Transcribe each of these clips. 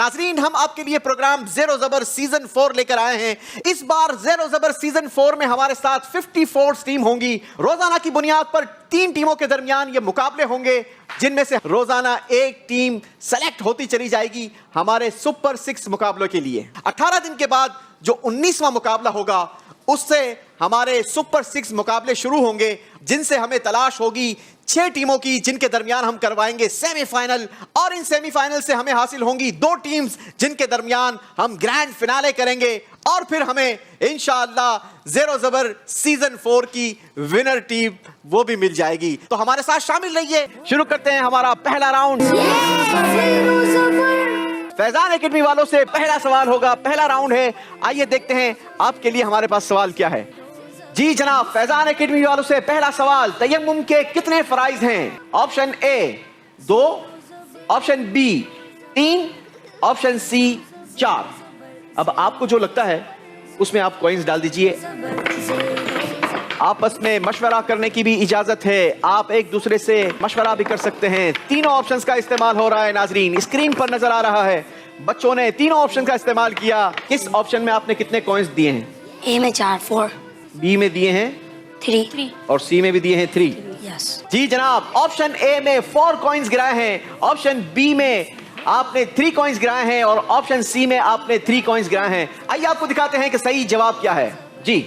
नाजरीन, हम आपके लिए प्रोग्राम ज़ेरो ज़बर सीजन 4 लेकर आए हैं। इस बार ज़ेरो ज़बर सीजन 4 में हमारे साथ 54 टीम होंगी। रोजाना की बुनियाद पर 3 टीमों के दरमियान ये मुकाबले होंगे, जिनमें से रोजाना एक टीम सेलेक्ट होती चली जाएगी हमारे सुपर 6 मुकाबलों के लिए। 18 दिन के बाद जो 19वां मुकाबला होगा, उससे हमारे सुपर 6 मुकाबले शुरू होंगे, जिनसे हमें तलाश होगी 6 टीमों की, जिनके दरमियान हम करवाएंगे सेमीफाइनल। और इन सेमीफाइनल से हमें हासिल होंगी 2 टीम्स, जिनके दरमियान हम ग्रैंड फिनाले करेंगे। और फिर हमें इंशाअल्लाह ज़ेरो ज़बर सीजन 4 की विनर टीम वो भी मिल जाएगी। तो हमारे साथ शामिल रहिए। शुरू करते हैं हमारा पहला राउंड। फैजान एकेडमी वालों से पहला सवाल होगा। पहला राउंड है, आइए देखते हैं आपके लिए हमारे पास सवाल क्या है। जी जनाब, फैजान एकेडमी वालों से पहला सवाल, तयम्मुम के कितने फराइज हैं? Option B 2, option B 3, option C 4। अब आपको जो लगता है उसमें आप कॉइंस डाल दीजिए। आपस में मशवरा करने की भी इजाजत है, आप एक दूसरे से मशवरा भी कर सकते हैं। तीनों ऑप्शंस का इस्तेमाल हो रहा है। नाजरीन, स्क्रीन पर नजर आ रहा है, बच्चों ने तीनों ऑप्शन का इस्तेमाल किया। किस ऑप्शन में आपने कितने कॉइंस दिए हैं? ए में 4, 4, बी में दिए हैं 3 और सी में भी दिए हैं 3। यस जी जनाब, ऑप्शन ए में 4 कॉइंस गिराए हैं, ऑप्शन बी में आपने 3 कॉइंस गिराए हैं और ऑप्शन सी में आपने 3 कॉइंस गिराए हैं। आइए आपको दिखाते हैं कि सही जवाब क्या है। जी,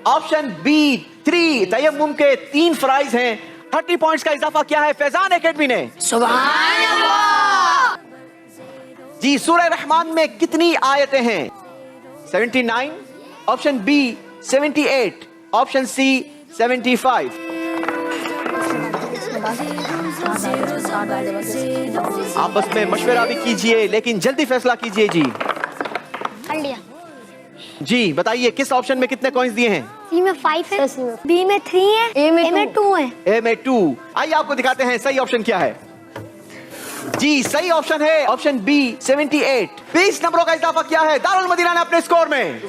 ऑप्शन बी 3, तयम्मुम के 3 फराइज हैं। 30 पॉइंट्स का इजाफा किया है फैजान एकेडमी ने। सुभान अल्लाह। जी, सूरह रहमान में कितनी आयतें हैं? 79, ऑप्शन बी 78, ऑप्शन सी 75। आपस में मशवरा भी कीजिए, लेकिन जल्दी फैसला कीजिए। जी कर लिया। जी बताइए, किस ऑप्शन में कितने कॉइंस दिए हैं? सी में 5 है, बी में 3 है, ए में 2 है। ए में 2। आइए आपको दिखाते हैं सही ऑप्शन क्या है। जी, सही ऑप्शन है ऑप्शन बी 78। 20 नंबरों का इजाफा किया है दारुल मदीना ने अपने स्कोर में।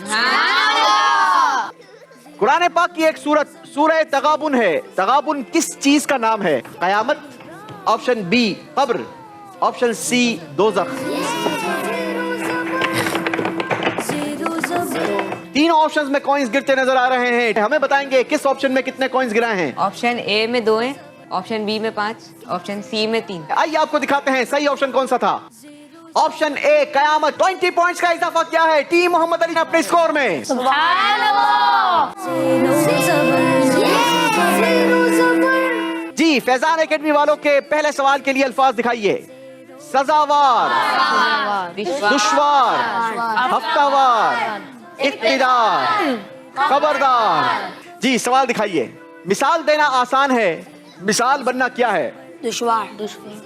कुरान पाक की एक सूरत सूरह तगाबुन है। तगाबुन किस चीज का नाम है? कयामत, ऑप्शन बी कब्र, ऑप्शन सी दोज़ख। तीनों ऑप्शंस में कॉइंस गिरते नजर आ रहे हैं। हमें बताएंगे किस ऑप्शन में कितने कॉइंस गिराए हैं? ऑप्शन ए में 2 हैं, ऑप्शन बी में 5, ऑप्शन सी में 3। आइए आपको दिखाते हैं सही ऑप्शन कौन सा था। Option A Qayamat. 20 पॉइंट्स का इजाफा किया है टीम मोहम्मद अली ने अपने स्कोर में। सुभान अल्लाह। जी, फैजान एकेडमी वालों के पहले सवाल के लिए अल्फाज दिखाइए। सजावार, दुश्वार, हफ्तावार, इक्तिदार, खबरदार। जी, सवाल दिखाइए। मिसाल देना आसान है, मिसाल बनना क्या है? दुश्वार।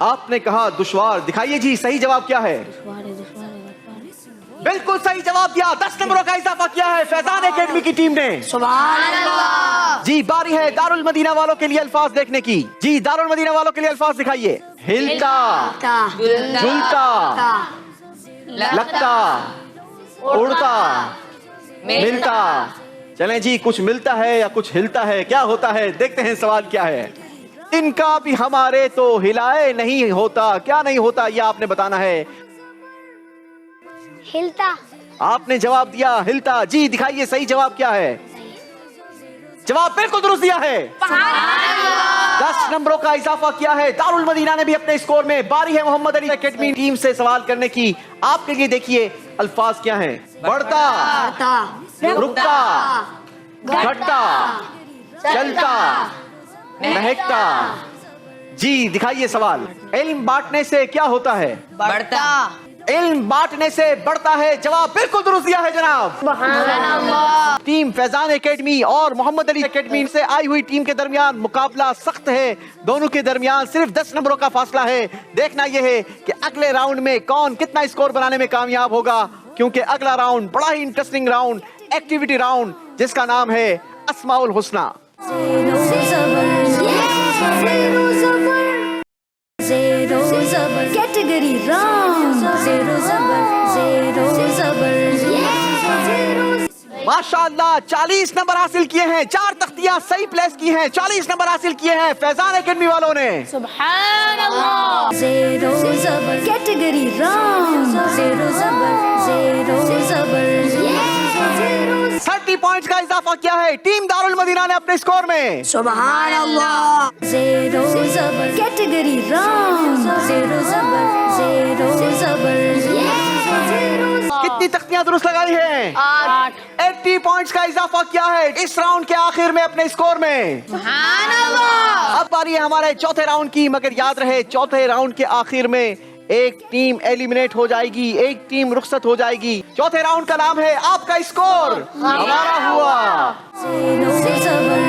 आपने कहा दुश्वार। दिखाइए जी, सही जवाब क्या है? बिल्कुल सही जवाब दिया। 10 नंबरों का इजाफा किया है फैजान एकेडमी की टीम ने। सुभान अल्लाह। जी, बारी है दारुल मदीना वालों के लिए अल्फाज देखने की। जी, दारुल मदीना वालों के लिए अल्फाज दिखाइए। हिलता, झुलता, लगता, उड़ता, मिलता। चलें जी, कुछ मिलता है या कुछ हिलता है, क्या होता है? देखते हैं सवाल क्या है। इनका भी हमारे तो हिलाए नहीं होता। क्या नहीं होता, यह आपने बताना है। हिलता। आपने जवाब दिया हिलता। जी, दिखाइए सही जवाब क्या है? जवाब बिल्कुल दुरुस्त दिया है। 10 नंबरों का इजाफा किया है दारुल मदीना ने भी अपने स्कोर में। बारी है मोहम्मद अली एकेडमी टीम से सवाल करने की। आपके लिए देखिए अल्फाज क्या हैं। बढ़ता, रुकता, घटता, चलता, महकता। जी, दिखाइए सवाल। इल्म बांटने से क्या होता है? बढ़ता। इल्म बांटने से बढ़ता है। जवाब बिल्कुल दुरुस्त दिया है जनाब। टीम फैजान एकेडमी और मोहम्मद अली एकेडमी से आई हुई टीम के दरमियान मुकाबला सख्त है। दोनों के दरमियान सिर्फ 10 नंबरों का फासला है। देखना यह है कि अगले राउंड में कौन कितना स्कोर बनाने में कामयाब होगा, क्योंकि अगला राउंड बड़ा ही इंटरेस्टिंग राउंड, एक्टिविटी राउंड, जिसका नाम है अस्माउल हुस्ना। Category round. माशाअल्लाह 40 नंबर हासिल किए हैं, 4 तख्तियां सही प्लेस की हैं, 40 नंबर हासिल किए हैं फैजान एकेडमी वालों ने। सुभान अल्लाह। Zero Zabar category round. Zero Zabar, Zero Zabar. 30 points का इजाफा किया है टीम दारुल मदीना ने अपने स्कोर में। सुभान अल्लाह। Zero Zabar category round. Zero Zabar, Zero Zabar. कितनी तख्तियां दुरुस्त लगाई हैं? 8। 80 पॉइंट्स का इजाफा किया है इस राउंड के आखिर में अपने स्कोर में। सुभान अल्लाह। अब बारी है हमारे चौथे राउंड की, मगर याद रहे चौथे राउंड के आखिर में एक टीम एलिमिनेट हो जाएगी, एक टीम रुखसत हो जाएगी। चौथे राउंड का नाम है आपका स्कोर हमारा हुआ। Zero Zabar,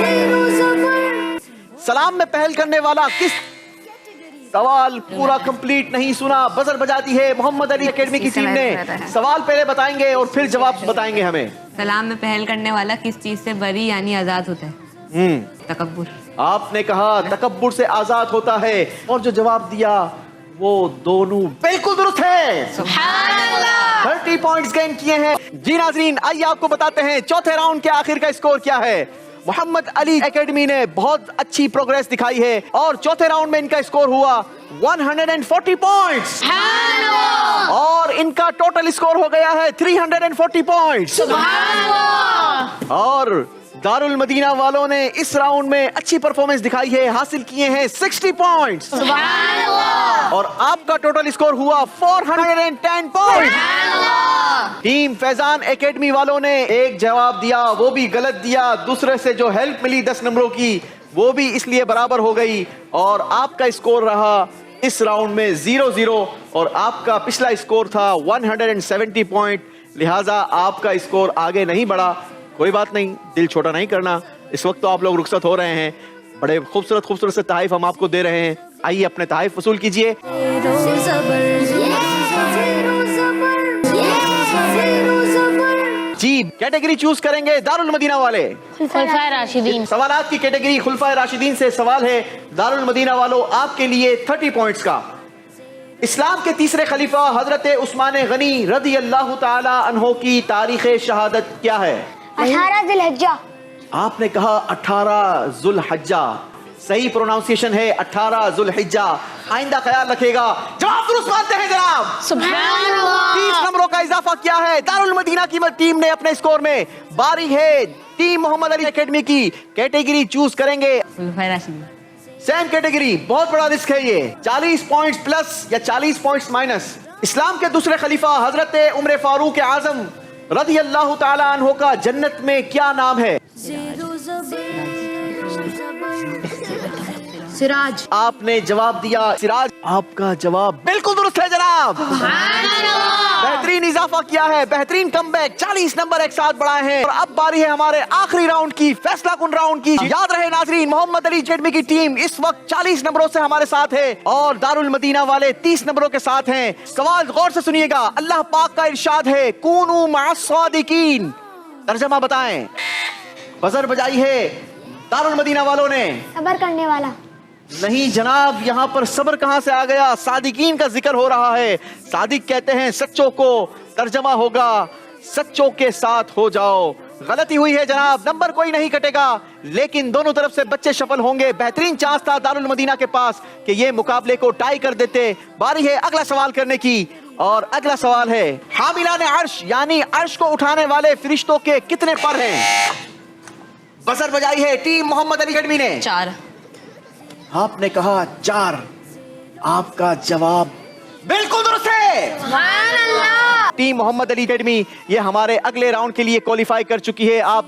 Zero Zabar. सलाम में पहल करने वाला किस? सवाल पूरा कंप्लीट नहीं सुना, बजर बजाती है मोहम्मद अली एकेडमी की टीम ने। सवाल पहले बताएंगे और फिर जवाब बताएंगे हमें। सलाम में पहल करने वाला किस चीज से बरी यानी आजाद होता है? तकब्बुर। आपने कहा तकब्बुर से आजाद होता है और जो जवाब दिया वो दोनों बिल्कुल दुरुस्त है। सुभान अल्लाह। 30 पॉइंट्स गेन किए हैं। जी नाजरीन, आइए आपको बताते हैं चौथे राउंड के आखिर का स्कोर क्या है। मोहम्मद अली एकेडमी ने बहुत अच्छी प्रोग्रेस दिखाई है और चौथे राउंड में इनका स्कोर हुआ 140 पॉइंट्स और इनका टोटल स्कोर हो गया है 340 पॉइंट्स। सुभान अल्लाह। और दारुल मदीना वालों ने इस राउंड में अच्छी परफॉर्मेंस दिखाई है, हासिल किए हैं 60 पॉइंट्स सुभान अल्लाह। और आपका टोटल स्कोर हुआ 410 पॉइंट्स। टीम फैजान एकेडमी वालों ने एक जवाब दिया, वो भी गलत दिया। दूसरे से जो हेल्प मिली 10 नंबरों की, वो भी इसलिए बराबर हो गई और आपका स्कोर रहा इस राउंड में 0-0 और आपका पिछला स्कोर था 170 पॉइंट। लिहाजा आपका स्कोर आगे नहीं बढ़ा। कोई बात नहीं, दिल छोटा नहीं करना। इस वक्त तो आप लोग रुखसत हो रहे हैं, बड़े खूबसूरत खूबसूरत से तहफ़ हम आपको दे रहे हैं। आइए अपने तहफ़ वसूल कीजिए। Zero Zabar, Zero Zabar. Zero Zabar. जी, कैटेगरी चूज करेंगे दारुल मदीना वाले। खुलफाए राशिदीन। सवालात की कैटेगरी खुलफाए राशिदीन से सवाल है दारुल मदीना वालों आपके लिए 30 पॉइंट्स का। इस्लाम के तीसरे खलीफा हजरत उस्मान गनी रदी अल्लाह ताला अन्हो की तारीख शहादत क्या है? 18 जिलहज्जा। आपने कहा 18 जुल्हज्जा। सही प्रोनाउंसिएशन है 18 जुल्हिज्जा। आइंदा ख्याल रखेगा। जवाब दुरुस्त मानते हैं जनाब। सुभान अल्लाह। 30 नंबरों का इजाफा किया है दारुल मदीना की टीम ने अपने स्कोर में। बारी है टीम मोहम्मद अली एकेडमी की। कैटेगरी चूज करेंगे खुलफाए राशिदीन। सेम कैटेगरी, बहुत बड़ा रिस्क है ये। 40 पॉइंट्स प्लस या 40 पॉइंट्स माइनस। इस्लाम के दूसरे खलीफा हजरत उमर फारूक आजम रदी अल्लाह ताला अन्हो का जन्नत में क्या नाम है? Zero Zabar. सिराज। आपने जवाब दिया सिराज। आपका जवाब बिल्कुल दुरुस्त है जनाब। बेहतरीन इजाफा किया है, बेहतरीन कमबैक। 40 नंबर एक साथ बढ़ाए हैं और अब बारी है हमारे आखिरी राउंड की, फैसला कुन राउंड की। याद रहे नाजरीन, मोहम्मद अली एकेडमी की टीम इस वक्त 40 नंबरों से हमारे साथ है और दारुल मदीना वाले 30 नंबरों के साथ हैं। सवाल गौर से सुनिएगा। अल्लाह पाक का इरशाद है कूनू मअस-सादिकीन। तर्जमा बताएं। बजर बजाई है दारुल मदीना वालों ने। सबर करने वाला। नहीं जनाब, यहाँ पर सब्र कहाँ से आ गया? सादिकीन का जिक्र हो रहा है। सादिक कहते हैं सच्चों को, तर्जमा होगा सच्चों के साथ हो जाओ। गलती हुई है जनाब, नंबर कोई नहीं कटेगा, लेकिन दोनों तरफ से बच्चे शफल होंगे। बेहतरीन चांस था दारुल मदीना के पास कि ये मुकाबले को टाई कर देते। बारी है अगला सवाल करने की और अगला सवाल है हामिलाने अर्श यानी अर्श को उठाने वाले फरिश्तों के कितने पर हैं? बजर बजाई है टीम मोहम्मद अली एकेडमी ने। 4। आपने कहा 4। आपका जवाब बिल्कुल दुरुस्त है। सुभान अल्लाह। टीम मोहम्मद अली एकेडमी ये हमारे अगले राउंड के लिए क्वालिफाई कर चुकी है। आप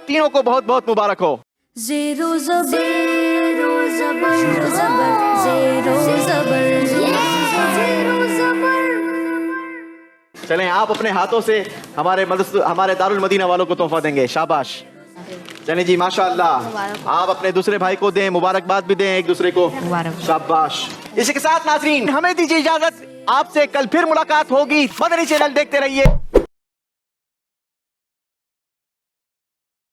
तीनों को बहुत बहुत मुबारक हो। Zero Zabar, Zero Zabar, Zero Zabar, Zero Zabar. चलें, आप अपने हाथों से हमारे दारुल मदीना वालों को तोहफा देंगे। शाबाश। चलें जी, माशाअल्लाह। आप अपने दूसरे भाई को दें, मुबारकबाद भी दें एक दूसरे को। मुबारक। शाबाश। इसी के साथ नाजरीन हमें दीजिए इजाजत। आपसे कल फिर मुलाकात होगी। मदनी चैनल देखते रहिए।